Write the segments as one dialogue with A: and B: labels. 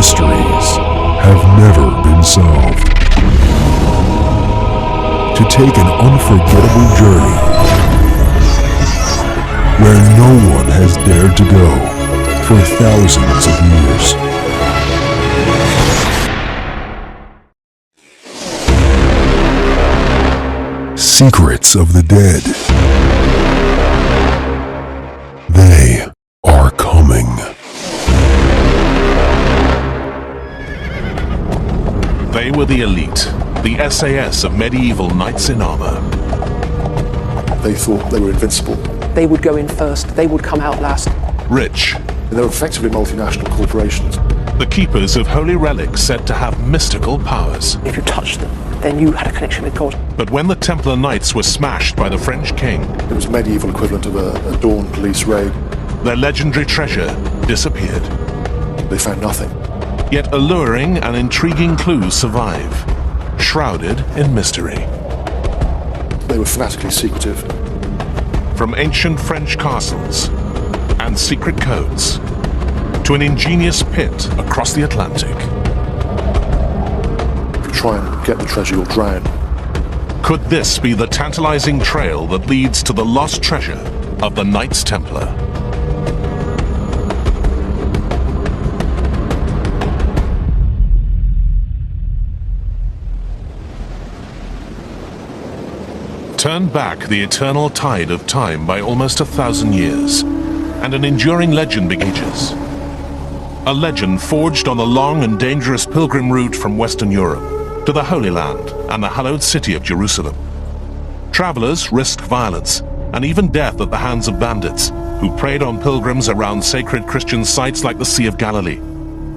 A: mysteries have never been solved. To take an unforgettable journey where no one has dared to go for thousands of years. Secrets of the Dead. They are coming.
B: They were the elite, the SAS of medieval knights in armor.
C: They thought they were invincible.
D: They would go in first, they would come out last.
B: Rich.
C: They were effectively multinational corporations.
B: The keepers of holy relics said to have mystical powers.
D: If you touched them, then you had a connection with God.
B: But when the Templar Knights were smashed by the French king,
C: It was medieval equivalent of a dawn police raid.
B: their legendary treasure disappeared.
C: They found nothing.
B: Yet alluring and intriguing clues survive, shrouded in mystery.
C: They were fanatically secretive.
B: From ancient French castles and secret codes to an ingenious pit across the Atlantic.
C: If you try and get the treasure, you'll drown.
B: Could this be the tantalizing trail that leads to the lost treasure of the Knights Templar? Turn back the eternal tide of time by almost 1,000 years, and an enduring legend begins. A legend forged on the long and dangerous pilgrim route from Western Europe to the Holy Land and the hallowed city of Jerusalem. Travelers risked violence and even death at the hands of bandits who preyed on pilgrims around sacred Christian sites like the Sea of Galilee.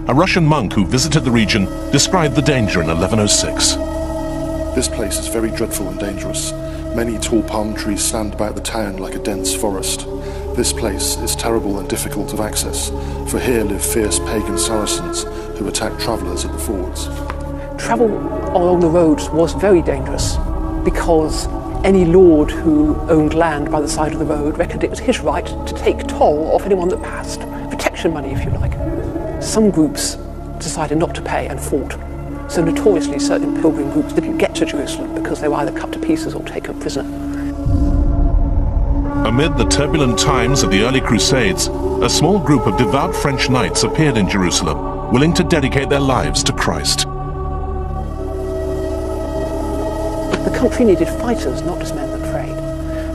B: A Russian monk who visited the region described the danger in 1106.
C: This place is very dreadful and dangerous. Many tall palm trees stand about the town like a dense forest. This place is terrible and difficult of access, for here live fierce pagan Saracens who attack travellers at the fords.
D: Travel along the roads was very dangerous because any lord who owned land by the side of the road reckoned it was his right to take toll off anyone that passed. Protection money, if you like. Some groups decided not to pay and fought. So notoriously, certain pilgrim groups didn't get to Jerusalem because they were either cut to pieces or taken prisoner.
B: Amid the turbulent times of the early Crusades, a small group of devout French knights appeared in Jerusalem, willing to dedicate their lives to Christ.
D: The country needed fighters, not just men that prayed.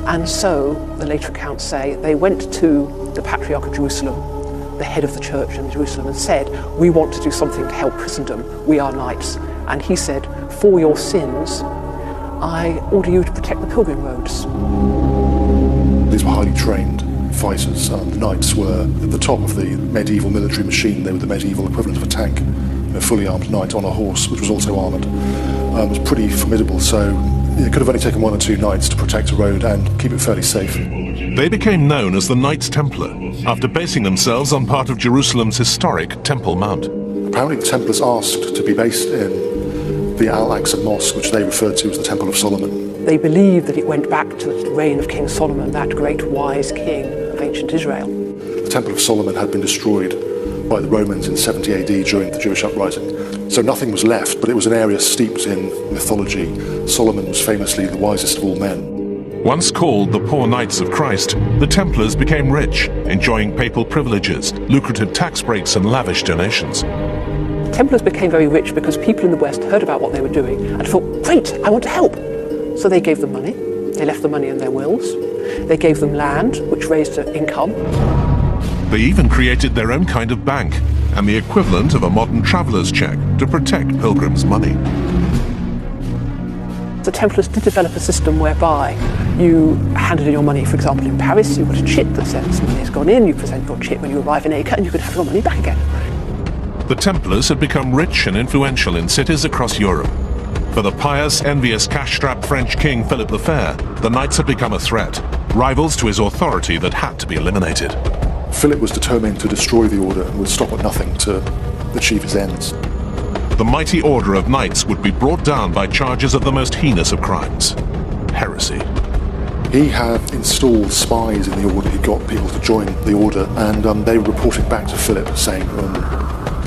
D: And so, the later accounts say, they went to the Patriarch of Jerusalem, the head of the church in Jerusalem, and said, we want to do something to help Christendom, we are knights. And he said, for your sins, I order you to protect the pilgrim roads.
C: These were highly trained fighters. The knights were at the top of the medieval military machine. They were the medieval equivalent of a tank. A fully armed knight on a horse, which was also armoured. It was pretty formidable, so it could have only taken one or two knights to protect a road and keep it fairly safe.
B: They became known as the Knights Templar, after basing themselves on part of Jerusalem's historic Temple Mount.
C: Apparently the Templars asked to be based in the Al-Aqsa Mosque, which they referred to as the Temple of Solomon.
D: They believed that it went back to the reign of King Solomon, that great wise king of ancient Israel.
C: The Temple of Solomon had been destroyed by the Romans in 70 AD during the Jewish uprising. So nothing was left, but it was an area steeped in mythology. Solomon was famously the wisest of all men.
B: Once called the Poor Knights of Christ, the Templars became rich, enjoying papal privileges, lucrative tax breaks and lavish donations.
D: Templars became very rich because people in the West heard about what they were doing and thought, great, I want to help. So they gave them money. They left the money in their wills. They gave them land, which raised their income.
B: They even created their own kind of bank, and the equivalent of a modern traveller's check to protect pilgrims' money.
D: The Templars did develop a system whereby you handed in your money, for example, in Paris, you got a chip that says money has gone in, you present your chip when you arrive in Acre, and you could have your money back again.
B: The Templars had become rich and influential in cities across Europe. For the pious, envious, cash-strapped French king Philip the Fair, the Knights had become a threat, rivals to his authority that had to be eliminated.
C: Philip was determined to destroy the order and would stop at nothing to achieve his ends.
B: The mighty order of knights would be brought down by charges of the most heinous of crimes: heresy.
C: He had installed spies in the order. He got people to join the order, and they were reporting back to Philip saying,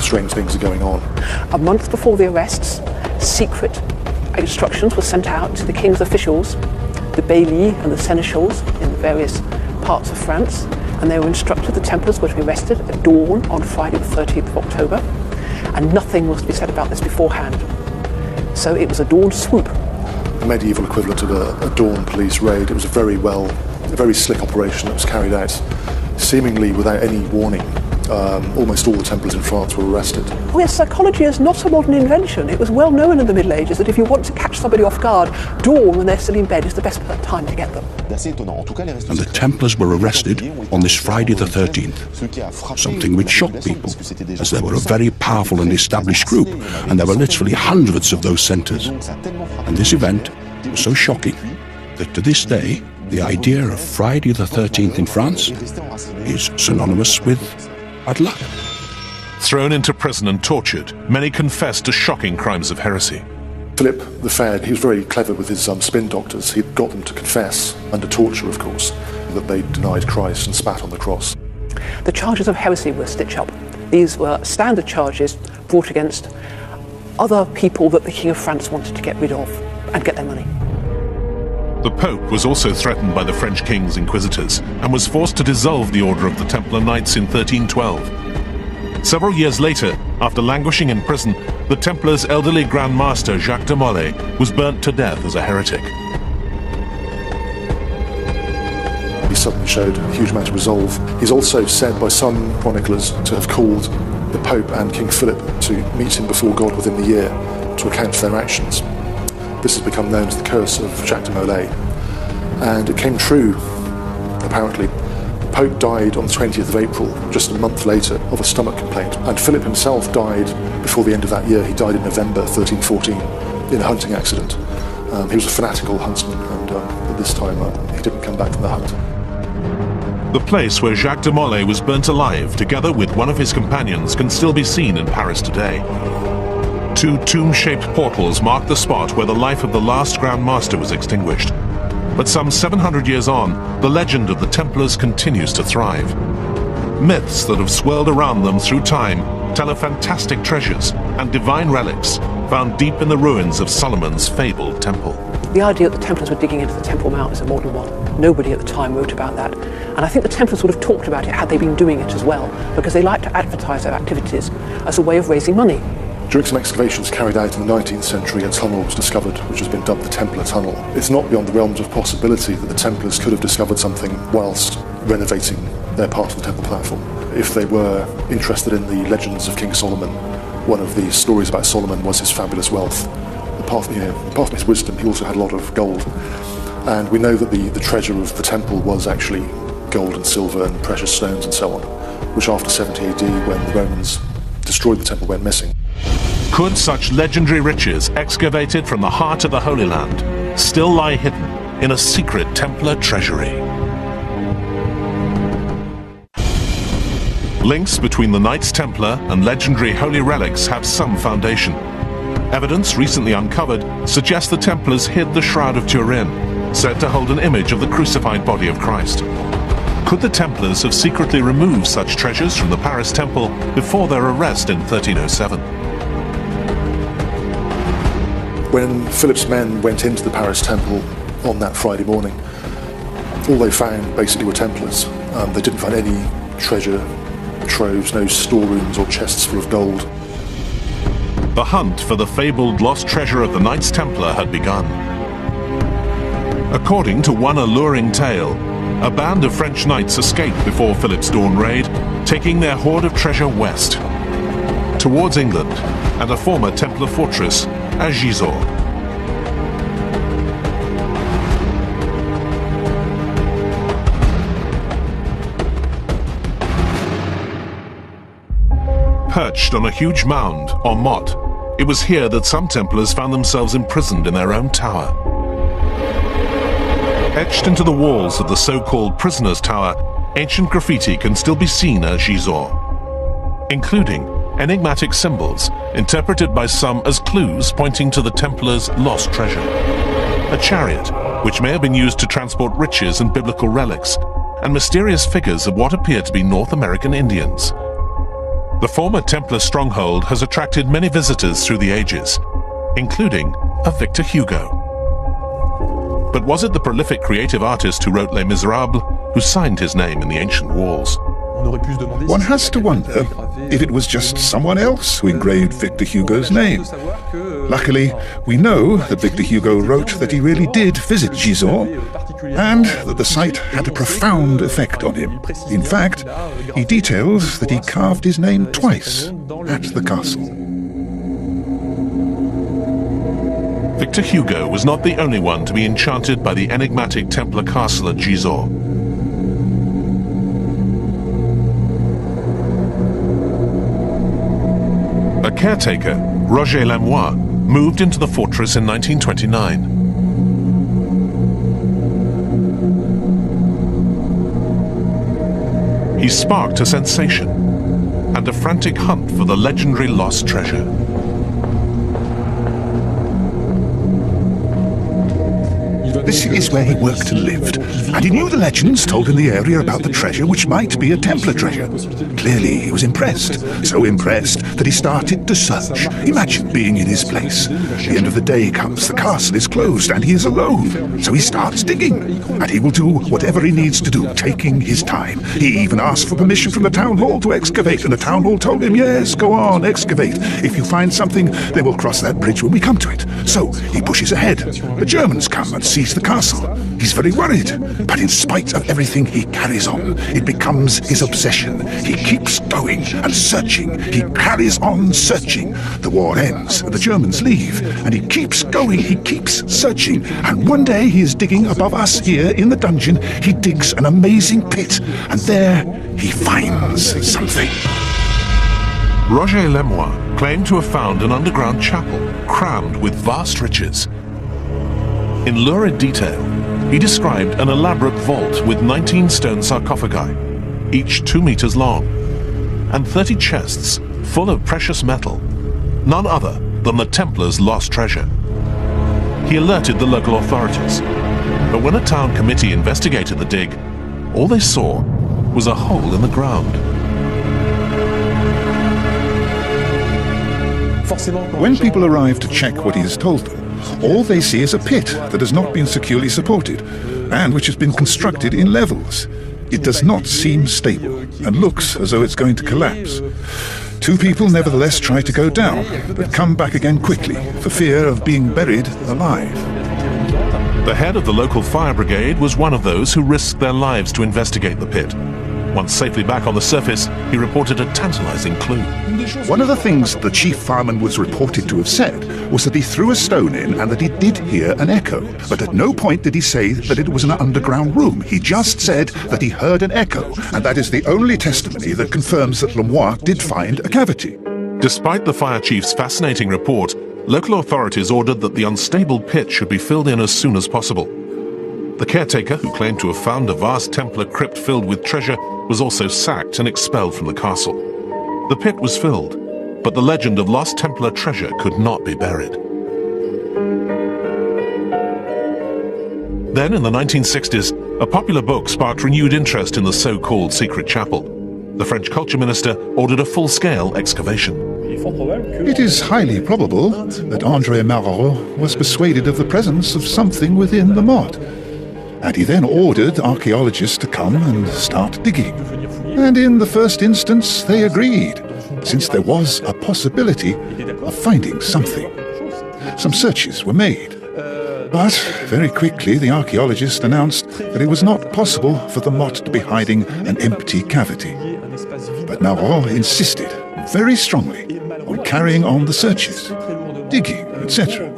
C: strange things are going on.
D: A month before the arrests, secret instructions were sent out to the king's officials, the baillis and the seneschals in the various parts of France, and they were instructed the Templars were to be arrested at dawn on Friday the 13th of October, and nothing was to be said about this beforehand. So it was a dawn swoop.
C: The medieval equivalent of a dawn police raid. It was a very slick operation that was carried out seemingly without any warning. Almost all the Templars in France were arrested.
D: Oh yes, psychology is not a modern invention. It was well known in the Middle Ages that if you want to catch somebody off guard, dawn when they're still in bed is the best time to get them.
E: And the Templars were arrested on this Friday the 13th, something which shocked people, as they were a very powerful and established group, and there were literally hundreds of those centres. And this event was so shocking that to this day, the idea of Friday the 13th in France is synonymous with bad luck.
B: Thrown into prison and tortured, many confessed to shocking crimes of heresy.
C: Philip the Fair, he was very clever with his spin doctors. He got them to confess, under torture of course, that they denied Christ and spat on the cross.
D: The charges of heresy were stitched up. These were standard charges brought against other people that the King of France wanted to get rid of and get their money.
B: The Pope was also threatened by the French king's inquisitors and was forced to dissolve the Order of the Templar Knights in 1312. Several years later, after languishing in prison, the Templars' elderly Grand Master Jacques de Molay was burnt to death as a heretic.
C: He suddenly showed a huge amount of resolve. He's also said by some chroniclers to have called the Pope and King Philip to meet him before God within the year to account for their actions. This has become known as the curse of Jacques de Molay. And it came true, apparently. The Pope died on the 20th of April, just a month later, of a stomach complaint. And Philip himself died before the end of that year. He died in November 1314 in a hunting accident. He was a fanatical huntsman, and at this time he didn't come back from the hunt.
B: The place where Jacques de Molay was burnt alive, together with one of his companions, can still be seen in Paris today. Two tomb-shaped portals mark the spot where the life of the last Grand Master was extinguished. But some 700 years on, the legend of the Templars continues to thrive. Myths that have swirled around them through time tell of fantastic treasures and divine relics found deep in the ruins of Solomon's fabled temple.
D: The idea that the Templars were digging into the Temple Mount is a modern one. Nobody at the time wrote about that. And I think the Templars would have talked about it had they been doing it as well, because they like to advertise their activities as a way of raising money.
C: During some excavations carried out in the 19th century, a tunnel was discovered, which has been dubbed the Templar Tunnel. It's not beyond the realms of possibility that the Templars could have discovered something whilst renovating their part of the temple platform. If they were interested in the legends of King Solomon, one of the stories about Solomon was his fabulous wealth. Apart from his wisdom, he also had a lot of gold. And we know that the treasure of the temple was actually gold and silver and precious stones and so on, which after 70 AD, when the Romans destroyed the temple, went missing.
B: Could such legendary riches, excavated from the heart of the Holy Land, still lie hidden in a secret Templar treasury? Links between the Knights Templar and legendary holy relics have some foundation. Evidence recently uncovered suggests the Templars hid the Shroud of Turin, said to hold an image of the crucified body of Christ. Could the Templars have secretly removed such treasures from the Paris temple before their arrest in 1307?
C: When Philip's men went into the Paris temple on that Friday morning, all they found basically were Templars. They didn't find any treasure troves, no storerooms or chests full of gold.
B: The hunt for the fabled lost treasure of the Knights Templar had begun. According to one alluring tale, a band of French knights escaped before Philip's dawn raid, taking their hoard of treasure west, towards England and a former Templar fortress at Gisors. Perched on a huge mound, or motte, it was here that some Templars found themselves imprisoned in their own tower. Etched into the walls of the so-called Prisoner's Tower, ancient graffiti can still be seen at Gisors, including enigmatic symbols interpreted by some as clues pointing to the Templars' lost treasure. A chariot, which may have been used to transport riches and biblical relics, and mysterious figures of what appear to be North American Indians. The former Templar stronghold has attracted many visitors through the ages, including a Victor Hugo. But was it the prolific creative artist who wrote Les Miserables who signed his name in the ancient walls?
F: One has to wonder if it was just someone else who engraved Victor Hugo's name. Luckily, we know that Victor Hugo wrote that he really did visit Gisors, and that the site had a profound effect on him. In fact, he details that he carved his name twice at the castle.
B: Victor Hugo was not the only one to be enchanted by the enigmatic Templar castle at Gisors. A caretaker, Roger Lemoine, moved into the fortress in 1929. He sparked a sensation and a frantic hunt for the legendary lost treasure.
F: This is where he worked and lived, and he knew the legends told in the area about the treasure which might be a Templar treasure. Clearly he was impressed, so impressed that he started to search. Imagine being in his place. The end of the day comes, the castle is closed, and he is alone. So he starts digging, and he will do whatever he needs to do, taking his time. He even asked for permission from the town hall to excavate, and the town hall told him, yes, go on, excavate. If you find something, then we'll cross that bridge when we come to it. So he pushes ahead. The Germans come and seize the castle. He's very worried, but in spite of everything, he carries on. It becomes his obsession. He keeps going and searching. He carries on searching. The war ends, and the Germans leave, and he keeps going. He keeps searching, and one day he is digging above us here in the dungeon. He digs an amazing pit, and there he finds something.
B: Roger Lemoine claimed to have found an underground chapel crammed with vast riches. In lurid detail, he described an elaborate vault with 19 stone sarcophagi, each 2 meters long, and 30 chests full of precious metal, none other than the Templars' lost treasure. He alerted the local authorities, but when a town committee investigated the dig, all they saw was a hole in the ground.
F: When people arrive to check what he has told them, all they see is a pit that has not been securely supported and which has been constructed in levels. It does not seem stable and looks as though it's going to collapse. 2 people nevertheless try to go down, but come back again quickly for fear of being buried alive.
B: The head of the local fire brigade was one of those who risked their lives to investigate the pit. Once safely back on the surface, he reported a tantalizing clue.
F: One of the things the chief fireman was reported to have said was that he threw a stone in and that he did hear an echo, but at no point did he say that it was an underground room. He just said that he heard an echo, and that is the only testimony that confirms that Lemoine did find a cavity.
B: Despite the fire chief's fascinating report, local authorities ordered that the unstable pit should be filled in as soon as possible. The caretaker, who claimed to have found a vast Templar crypt filled with treasure, was also sacked and expelled from the castle. The pit was filled, but the legend of lost Templar treasure could not be buried. Then, in the 1960s, a popular book sparked renewed interest in the so-called secret chapel. The French culture minister ordered a full-scale excavation.
F: It is highly probable that André Malraux was persuaded of the presence of something within the motte. And he then ordered archaeologists to come and start digging. And in the first instance, they agreed, since there was a possibility of finding something. Some searches were made. But very quickly, the archaeologists announced that it was not possible for the motte to be hiding an empty cavity. But Malraux insisted very strongly on carrying on the searches, digging, etc.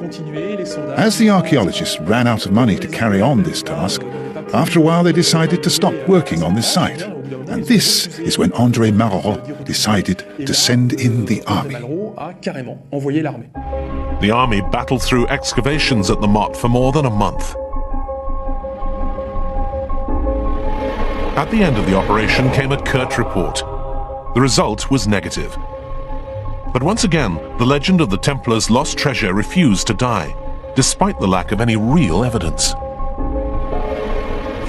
F: As the archaeologists ran out of money to carry on this task, after a while they decided to stop working on this site. And this is when André Malraux decided to send in the army.
B: The army battled through excavations at the motte for more than a month. At the end of the operation came a curt report. The result was negative. But once again, the legend of the Templars' lost treasure refused to die, despite the lack of any real evidence.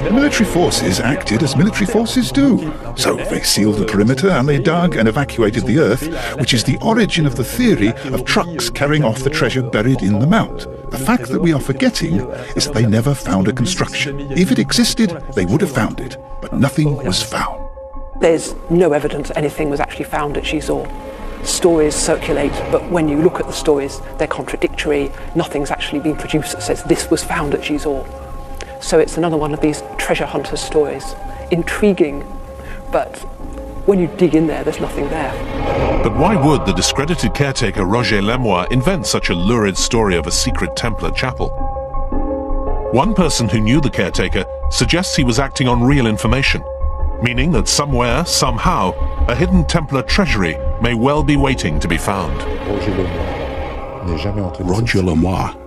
F: The military forces acted as military forces do. So they sealed the perimeter and they dug and evacuated the earth, which is the origin of the theory of trucks carrying off the treasure buried in the mount. The fact that we are forgetting is that they never found a construction. If it existed, they would have found it, but nothing was found.
D: There's no evidence anything was actually found at Gisors. Stories circulate, but when you look at the stories, they're contradictory. Nothing's actually been produced that says this was found at Gisors. So it's another one of these treasure hunter stories. Intriguing, but when you dig in there, there's nothing there.
B: But why would the discredited caretaker Roger Lemoyne invent such a lurid story of a secret Templar chapel? One person who knew the caretaker suggests he was acting on real information, meaning that somewhere, somehow, a hidden Templar treasury may well be waiting to be found.
E: Roger Lemoyne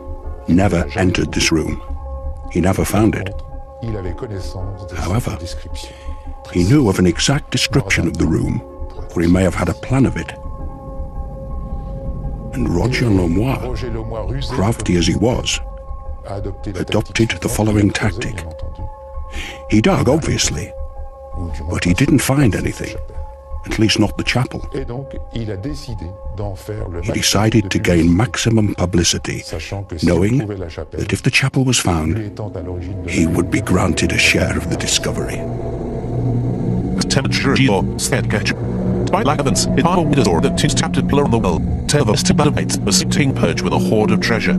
E: never entered this room. He never found it. However, he knew of an exact description of the room, or he may have had a plan of it. And Roger Lemoyne, crafty as he was, adopted the following tactic. He dug, obviously, but he didn't find anything, at least not the chapel. He decided to gain maximum publicity, knowing that if the chapel was found, he would be granted a share of the discovery.
B: By evidence, it or the two Templar on the well, tell of Tibetites was sitting perched with a hoard of treasure.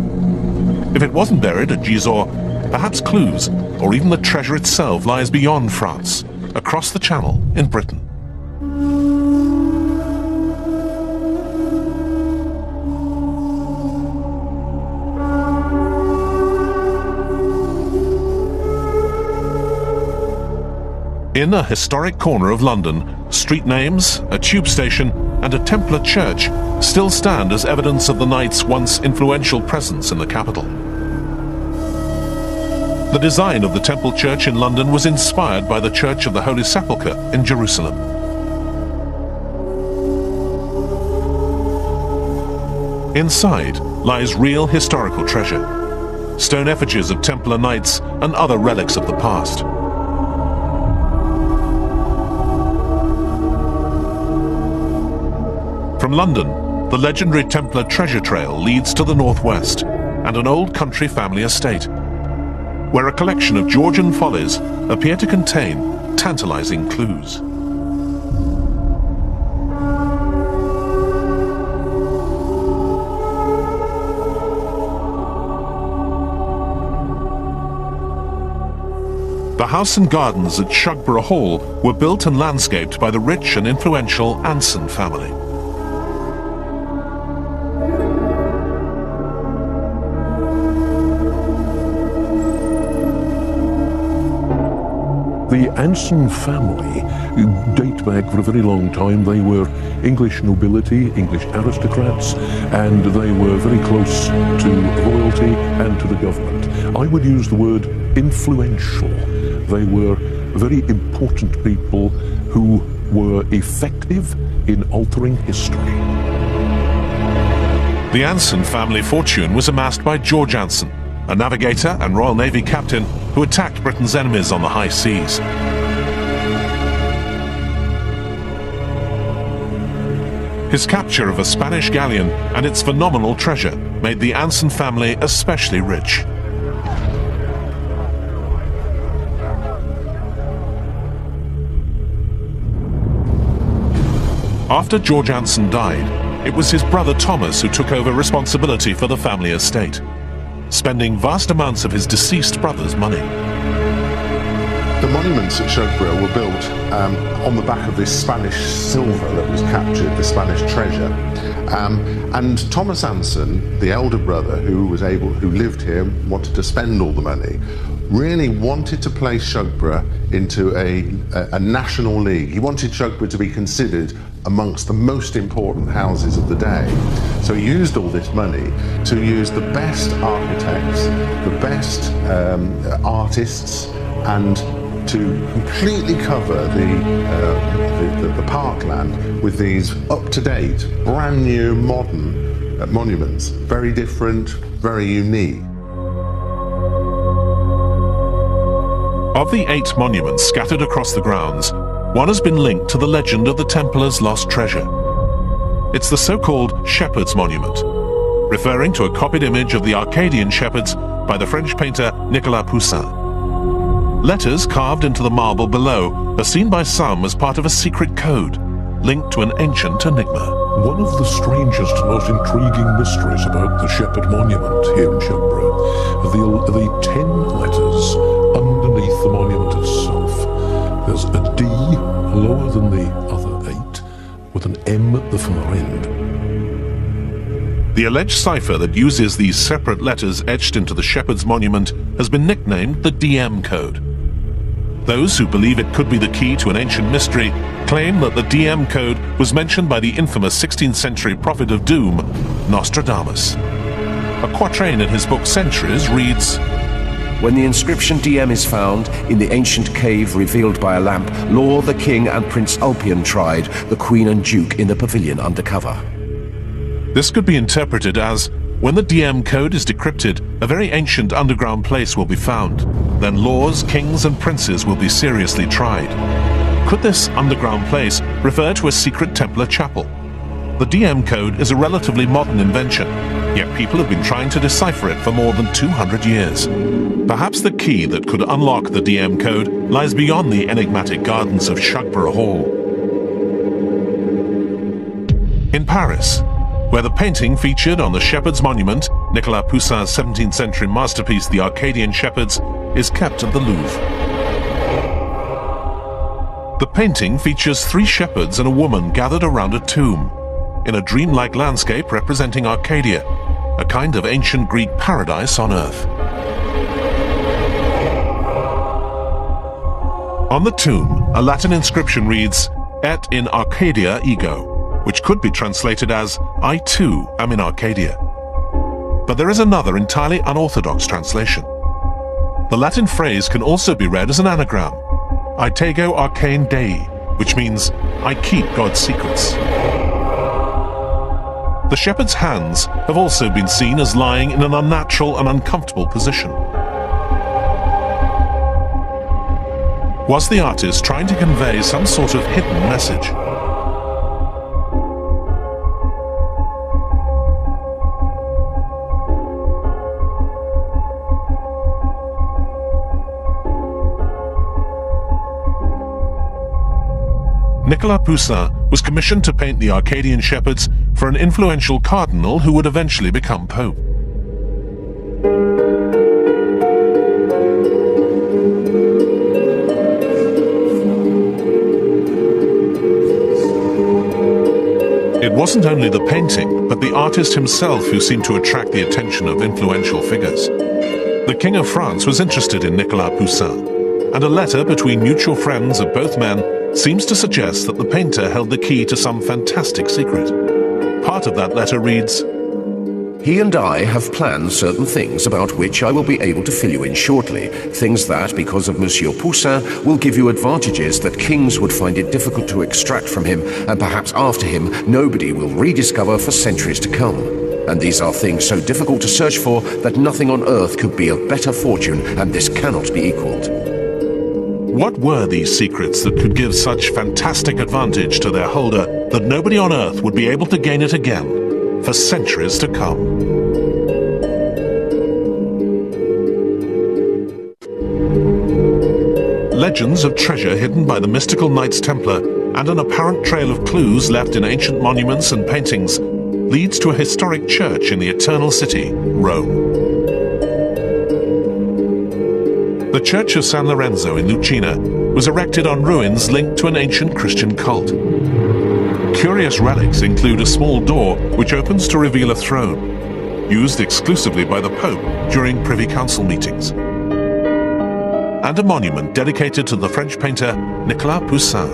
B: If it wasn't buried at Gisors, perhaps clues, or even the treasure itself lies beyond France, across the Channel in Britain. In a historic corner of London, street names, a tube station, and a Templar church still stand as evidence of the Knights' once influential presence in the capital. The design of the Temple Church in London was inspired by the Church of the Holy Sepulchre in Jerusalem. Inside lies real historical treasure, stone effigies of Templar knights and other relics of the past. From London, the legendary Templar treasure trail leads to the northwest and an old country family estate, where a collection of Georgian follies appear to contain tantalizing clues. The house and gardens at Shugborough Hall were built and landscaped by the rich and influential Anson family.
G: The Anson family date back for a very long time. They were English nobility, English aristocrats, and they were very close to royalty and to the government. I would use the word influential. They were very important people who were effective in altering history.
B: The Anson family fortune was amassed by George Anson, a navigator and Royal Navy captain who attacked Britain's enemies on the high seas. His capture of a Spanish galleon and its phenomenal treasure made the Anson family especially rich. After George Anson died, it was his brother Thomas who took over responsibility for the family estate, spending vast amounts of his deceased brother's money.
H: The monuments at Shugborough were built on the back of this Spanish silver that was captured, the Spanish treasure. And Thomas Anson, the elder brother who lived here, wanted to spend all the money, really wanted to place Shugborough into a national league. He wanted Shugborough to be considered amongst the most important houses of the day. So he used all this money to use the best architects, the best artists, and to completely cover the parkland with these up-to-date, brand new, modern monuments. Very different, very unique.
B: Of the 8 monuments scattered across the grounds, one has been linked to the legend of the Templars' lost treasure. It's the so-called Shepherd's Monument, referring to a copied image of the Arcadian shepherds by the French painter Nicolas Poussin. Letters carved into the marble below are seen by some as part of a secret code, linked to an ancient enigma.
G: One of the strangest, most intriguing mysteries about the Shepherd Monument here in Shugborough are the 10 letters underneath the monument itself. There's a D lower than the other 8, with an M at the far end.
B: The alleged cipher that uses these separate letters etched into the Shepherd's Monument has been nicknamed the DM Code. Those who believe it could be the key to an ancient mystery claim that the DM Code was mentioned by the infamous 16th century prophet of doom, Nostradamus. A quatrain in his book Centuries reads,
I: "When the inscription DM is found in the ancient cave revealed by a lamp, Law the king and Prince Ulpian tried, the queen and duke in the pavilion under cover."
B: This could be interpreted as, when the DM Code is decrypted, a very ancient underground place will be found. Then lords, kings and princes will be seriously tried. Could this underground place refer to a secret Templar chapel? The DM Code is a relatively modern invention, yet people have been trying to decipher it for more than 200 years. Perhaps the key that could unlock the DM Code lies beyond the enigmatic gardens of Shugborough Hall. In Paris, where the painting featured on the Shepherd's Monument, Nicolas Poussin's 17th century masterpiece The Arcadian Shepherds, is kept at the Louvre. The painting features 3 shepherds and a woman gathered around a tomb, in a dreamlike landscape representing Arcadia, a kind of ancient Greek paradise on earth. On the tomb, a Latin inscription reads, "Et in Arcadia ego," which could be translated as, "I too am in Arcadia." But there is another entirely unorthodox translation. The Latin phrase can also be read as an anagram, "Aitego arcane Dei," which means, "I keep God's secrets." The shepherd's hands have also been seen as lying in an unnatural and uncomfortable position. Was the artist trying to convey some sort of hidden message? Nicolas Poussin was commissioned to paint the Arcadian shepherds for an influential cardinal who would eventually become pope. It wasn't only the painting, but the artist himself who seemed to attract the attention of influential figures. The King of France was interested in Nicolas Poussin, and a letter between mutual friends of both men seems to suggest that the painter held the key to some fantastic secret. Part of that letter reads,
I: "He and I have planned certain things about which I will be able to fill you in shortly. Things that, because of Monsieur Poussin, will give you advantages that kings would find it difficult to extract from him, and perhaps after him, nobody will rediscover for centuries to come. And these are things so difficult to search for that nothing on earth could be of better fortune, and this cannot be equaled."
B: What were these secrets that could give such fantastic advantage to their holder that nobody on earth would be able to gain it again for centuries to come? Legends of treasure hidden by the mystical Knights Templar and an apparent trail of clues left in ancient monuments and paintings leads to a historic church in the Eternal City, Rome. The Church of San Lorenzo in Lucina was erected on ruins linked to an ancient Christian cult. Curious relics include a small door which opens to reveal a throne, used exclusively by the Pope during Privy Council meetings, and a monument dedicated to the French painter Nicolas Poussin.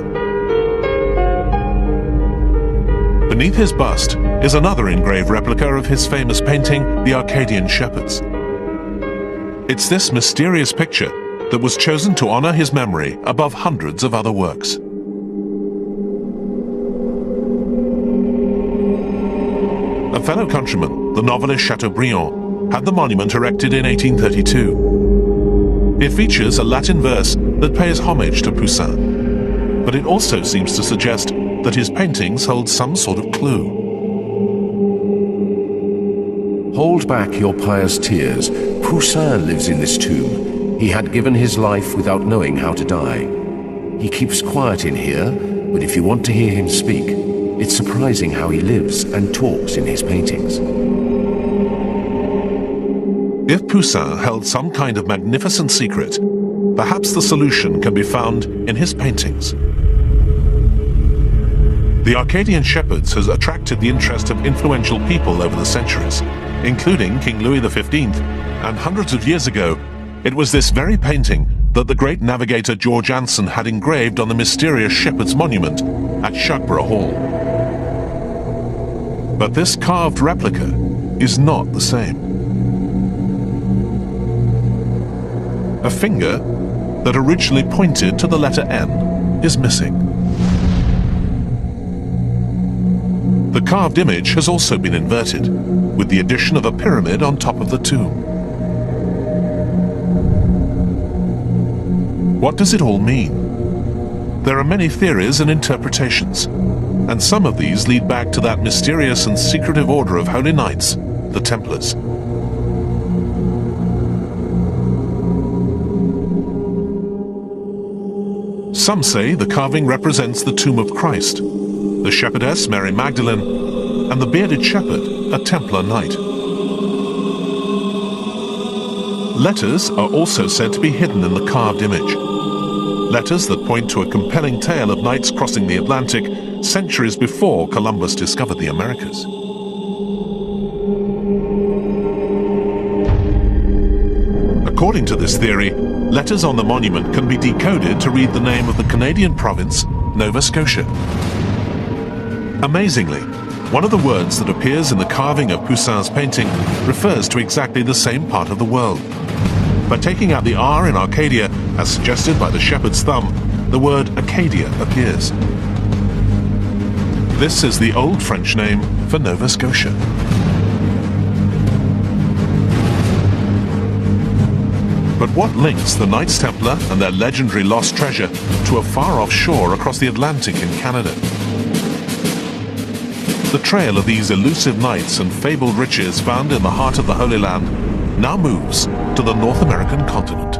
B: Beneath his bust is another engraved replica of his famous painting, The Arcadian Shepherds. It's this mysterious picture that was chosen to honor his memory above hundreds of other works. A fellow countryman, the novelist Chateaubriand, had the monument erected in 1832. It features a Latin verse that pays homage to Poussin, but it also seems to suggest that his paintings hold some sort of clue.
I: Hold back your pious tears. Poussin lives in this tomb. He had given his life without knowing how to die. He keeps quiet in here, but if you want to hear him speak, it's surprising how he lives and talks in his paintings.
B: If Poussin held some kind of magnificent secret, perhaps the solution can be found in his paintings. The Arcadian Shepherds has attracted the interest of influential people over the centuries, including King Louis XV, and hundreds of years ago, it was this very painting that the great navigator George Anson had engraved on the mysterious Shepherd's Monument at Shugborough Hall. But this carved replica is not the same. A finger that originally pointed to the letter N is missing. The carved image has also been inverted, with the addition of a pyramid on top of the tomb. What does it all mean? There are many theories and interpretations, and some of these lead back to that mysterious and secretive order of holy knights, the Templars. Some say the carving represents the tomb of Christ, the shepherdess Mary Magdalene, and the bearded shepherd, a Templar knight. Letters are also said to be hidden in the carved image. Letters that point to a compelling tale of knights crossing the Atlantic centuries before Columbus discovered the Americas. According to this theory, letters on the monument can be decoded to read the name of the Canadian province, Nova Scotia. Amazingly, one of the words that appears in the carving of Poussin's painting refers to exactly the same part of the world. By taking out the R in Arcadia, as suggested by the shepherd's thumb, the word Acadia appears. This is the old French name for Nova Scotia. But what links the Knights Templar and their legendary lost treasure to a far-off shore across the Atlantic in Canada? The trail of these elusive knights and fabled riches found in the heart of the Holy Land now moves to the North American continent.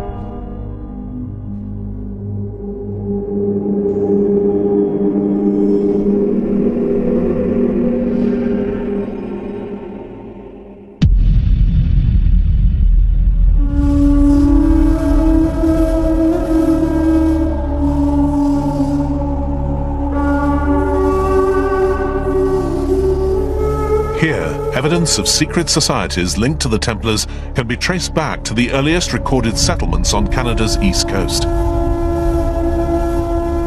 B: Evidence of secret societies linked to the Templars can be traced back to the earliest recorded settlements on Canada's east coast.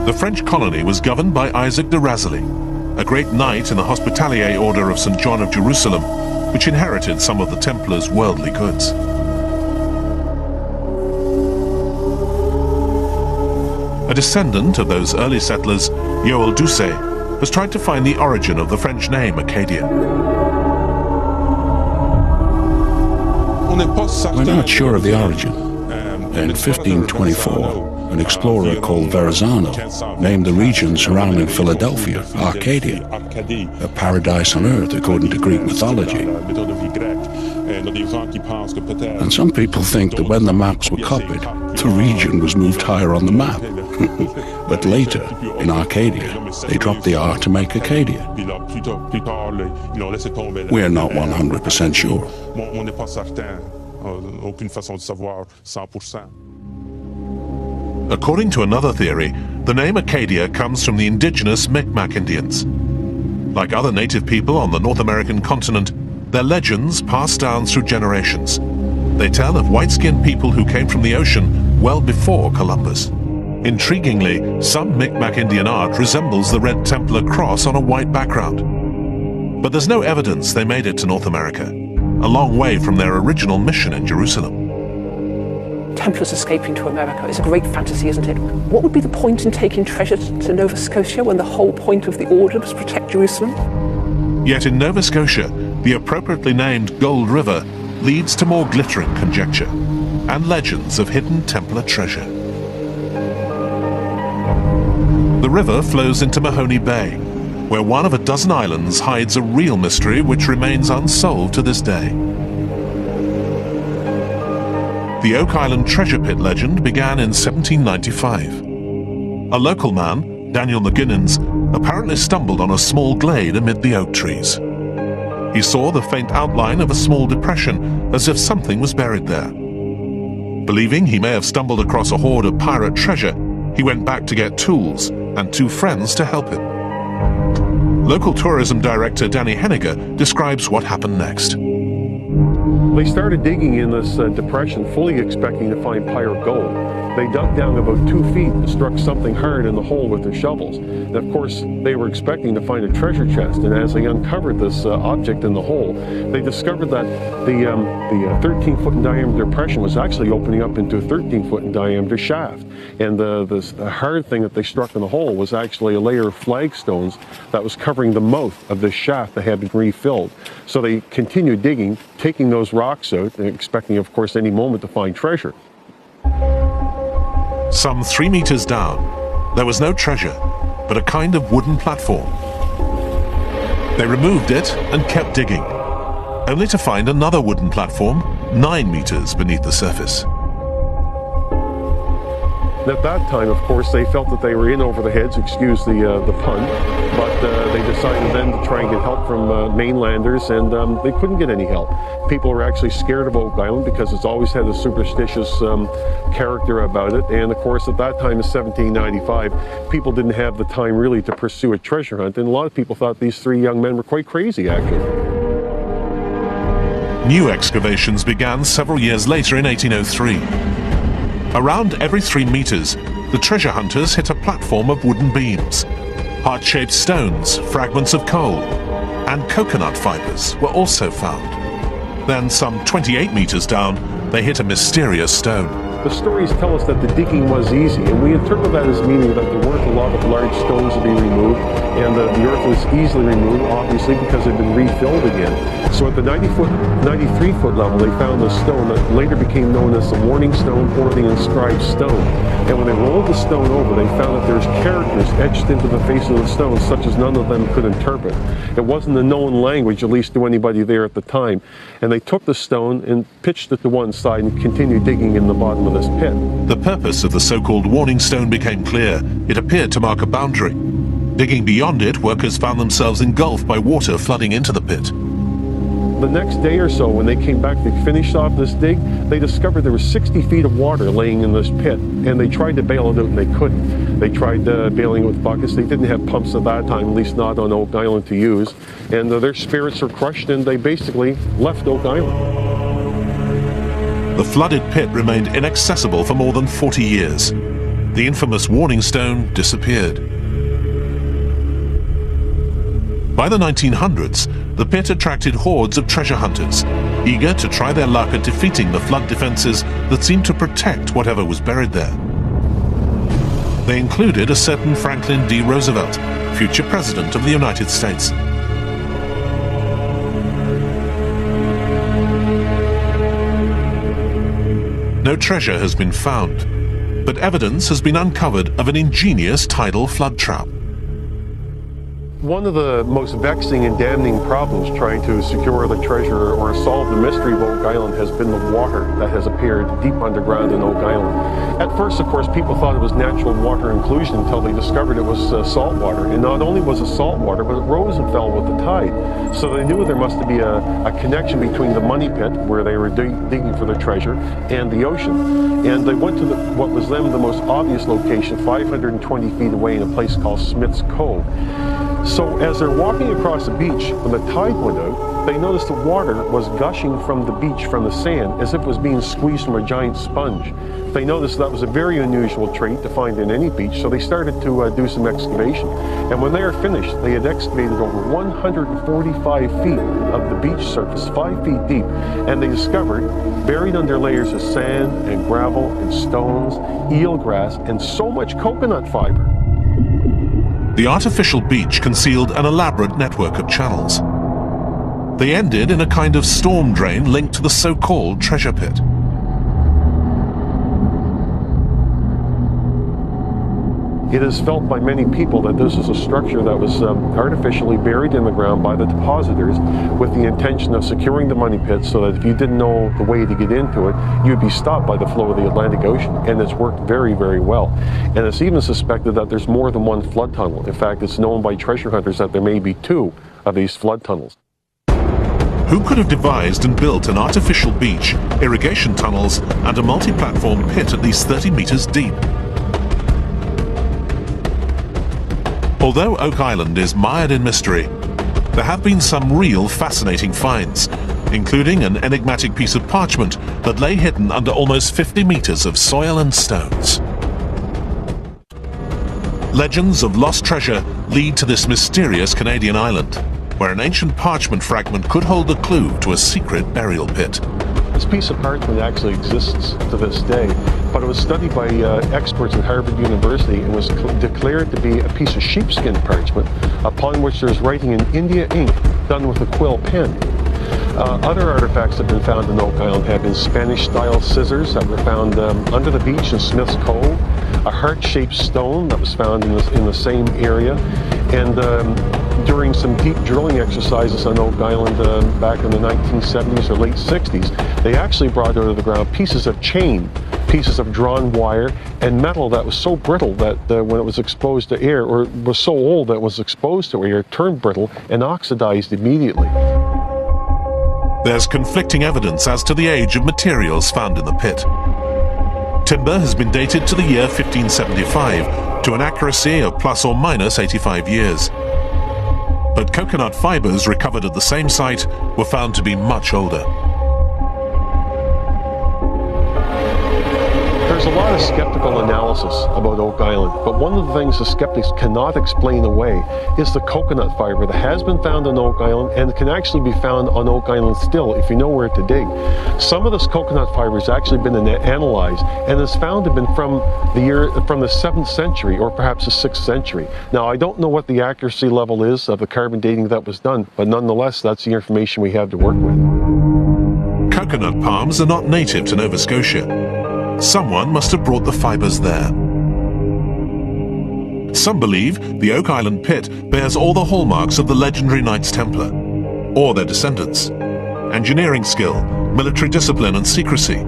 B: The French colony was governed by Isaac de Razilly, a great knight in the Hospitalier Order of St. John of Jerusalem, which inherited some of the Templars' worldly goods. A descendant of those early settlers, Yoel Doucet, has tried to find the origin of the French name Acadia.
E: We're not sure of the origin. In 1524, an explorer called Verrazano named the region surrounding Philadelphia Arcadia, a paradise on earth according to Greek mythology. And some people think that when the maps were copied, the region was moved higher on the map. But later, in Arcadia, they dropped the R to make Acadia. We're not 100% sure.
B: According to another theory, the name Acadia comes from the indigenous Micmac Indians. Like other native people on the North American continent, their legends pass down through generations. They tell of white-skinned people who came from the ocean well before Columbus. Intriguingly, some Micmac Indian art resembles the Red Templar cross on a white background. But there's no evidence they made it to North America, a long way from their original mission in Jerusalem.
D: Templars escaping to America is a great fantasy, isn't it? What would be the point in taking treasure to Nova Scotia when the whole point of the order was to protect Jerusalem?
B: Yet in Nova Scotia, the appropriately named Gold River leads to more glittering conjecture and legends of hidden Templar treasure. The river flows into Mahoney Bay, where one of a dozen islands hides a real mystery which remains unsolved to this day. The Oak Island treasure pit legend began in 1795. A local man, Daniel McGuinness, apparently stumbled on a small glade amid the oak trees. He saw the faint outline of a small depression, as if something was buried there. Believing he may have stumbled across a hoard of pirate treasure, he went back to get tools and 2 friends to help him. Local tourism director Danny Henniger describes what happened next.
J: They started digging in this depression, fully expecting to find pirate gold. They dug down about 2 feet and struck something hard in the hole with their shovels. And of course, they were expecting to find a treasure chest, and as they uncovered this object in the hole, they discovered that the 13-foot in diameter depression was actually opening up into a 13-foot in diameter shaft. And the hard thing that they struck in the hole was actually a layer of flagstones that was covering the mouth of this shaft that had been refilled. So they continued digging, taking those rocks out, and expecting, of course, any moment to find treasure.
B: Some 3 meters down, there was no treasure, but a kind of wooden platform. They removed it and kept digging, only to find another wooden platform 9 meters beneath the surface.
J: At that time, of course, they felt that they were in over the heads, excuse the pun, but they decided then to try and get help from mainlanders, and they couldn't get any help. People were actually scared of Oak Island because it's always had a superstitious character about it, and of course at that time in 1795, people didn't have the time really to pursue a treasure hunt, and a lot of people thought these 3 young men were quite crazy, actually.
B: New excavations began several years later in 1803. Around every 3 meters, the treasure hunters hit a platform of wooden beams. Heart-shaped stones, fragments of coal, and coconut fibers were also found. Then, some 28 meters down, they hit a mysterious stone.
J: The stories tell us that the digging was easy, and we interpret that as meaning that there weren't a lot of large stones to be removed, and the earth was easily removed, obviously, because it had been refilled again. So at the 93-foot level, they found a stone that later became known as the Warning Stone or the Inscribed Stone. And when they rolled the stone over, they found that there's characters etched into the face of the stone, such as none of them could interpret. It wasn't a known language, at least to anybody there at the time. And they took the stone and pitched it to one side and continued digging in the bottom of this pit.
B: The purpose of the so-called Warning Stone became clear. It appeared to mark a boundary. Digging beyond it, workers found themselves engulfed by water flooding into the pit.
J: The next day or so, when they came back to finish off this dig, they discovered there was 60 feet of water laying in this pit, and they tried to bail it out and they couldn't. They tried bailing it with buckets. They didn't have pumps at that time, at least not on Oak Island to use, and their spirits were crushed and they basically left Oak Island.
B: The flooded pit remained inaccessible for more than 40 years. The infamous Warning Stone disappeared. By the 1900s, the pit attracted hordes of treasure hunters, eager to try their luck at defeating the flood defenses that seemed to protect whatever was buried there. They included a certain Franklin D. Roosevelt, future President of the United States. No treasure has been found, but evidence has been uncovered of an ingenious tidal flood trap.
J: One of the most vexing and damning problems trying to secure the treasure or solve the mystery of Oak Island has been the water that has appeared deep underground in Oak Island. At first, of course, people thought it was natural water inclusion until they discovered it was salt water. And not only was it salt water, but it rose and fell with the tide. So they knew there must be a connection between the money pit, where they were digging for the treasure, and the ocean. And they went to what was then the most obvious location, 520 feet away in a place called Smith's Cove. So as they're walking across the beach, when the tide went out, they noticed the water was gushing from the beach, from the sand, as if it was being squeezed from a giant sponge. They noticed that was a very unusual trait to find in any beach, so they started to do some excavation. And when they were finished, they had excavated over 145 feet of the beach surface, 5 feet deep, and they discovered, buried under layers of sand and gravel and stones, eelgrass, and so much coconut fiber.
B: The artificial beach concealed an elaborate network of channels. They ended in a kind of storm drain linked to the so-called treasure pit.
J: It is felt by many people that this is a structure that was artificially buried in the ground by the depositors with the intention of securing the money pit so that if you didn't know the way to get into it, you'd be stopped by the flow of the Atlantic Ocean. And it's worked very, very well. And it's even suspected that there's more than one flood tunnel. In fact, it's known by treasure hunters that there may be 2 of these flood tunnels.
B: Who could have devised and built an artificial beach, irrigation tunnels, and a multi-platform pit at least 30 meters deep? Although Oak Island is mired in mystery, there have been some real fascinating finds, including an enigmatic piece of parchment that lay hidden under almost 50 meters of soil and stones. Legends of lost treasure lead to this mysterious Canadian island, where an ancient parchment fragment could hold a clue to a secret burial pit.
J: This piece of parchment actually exists to this day, but it was studied by experts at Harvard University and was declared to be a piece of sheepskin parchment upon which there's writing in India ink done with a quill pen. Other artifacts that have been found in Oak Island have been Spanish-style scissors that were found under the beach in Smith's Cove, a heart-shaped stone that was found in the same area, and during some deep drilling exercises on Oak Island back in the 1970s or late 60s, they actually brought out of the ground pieces of chain, pieces of drawn wire, and metal that was so brittle that when it was exposed to air, or was so old that it was exposed to air, it turned brittle and oxidized immediately.
B: There's conflicting evidence as to the age of materials found in the pit. Timber has been dated to the year 1575 to an accuracy of plus or minus 85 years. But coconut fibers recovered at the same site were found to be much older.
J: There's a lot of skeptical analysis about Oak Island, but one of the things the skeptics cannot explain away is the coconut fiber that has been found on Oak Island and can actually be found on Oak Island still if you know where to dig. Some of this coconut fiber has actually been analyzed and is found to have been from the 7th century or perhaps the 6th century. Now, I don't know what the accuracy level is of the carbon dating that was done, but nonetheless, that's the information we have to work with.
B: Coconut palms are not native to Nova Scotia. Someone must have brought the fibers there. Some believe the Oak Island pit bears all the hallmarks of the legendary Knights Templar, or their descendants: engineering skill, military discipline and secrecy.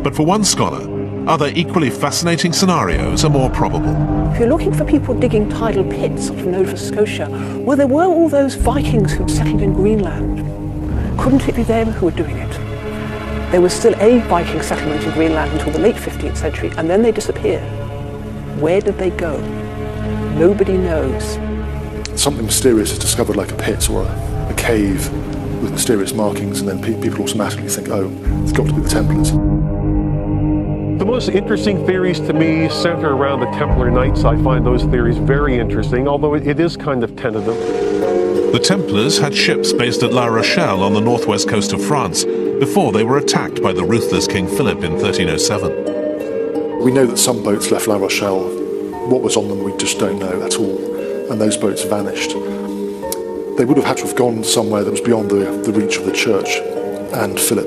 B: But for one scholar, other equally fascinating scenarios are more probable.
D: If you're looking for people digging tidal pits off Nova Scotia, well, there were all those Vikings who'd settled in Greenland. Couldn't it be them who were doing it? There was still a Viking settlement in Greenland until the late 15th century, and then they disappeared. Where did they go? Nobody knows.
C: Something mysterious is discovered, like a pit or a cave with mysterious markings, and then people automatically think, oh, it's got to be the Templars.
J: The most interesting theories to me center around the Templar Knights. I find those theories very interesting, although it is kind of tentative.
B: The Templars had ships based at La Rochelle on the northwest coast of France before they were attacked by the ruthless King Philip in 1307.
C: We know that some boats left La Rochelle. What was on them, we just don't know at all. And those boats vanished. They would have had to have gone somewhere that was beyond the reach of the church and Philip.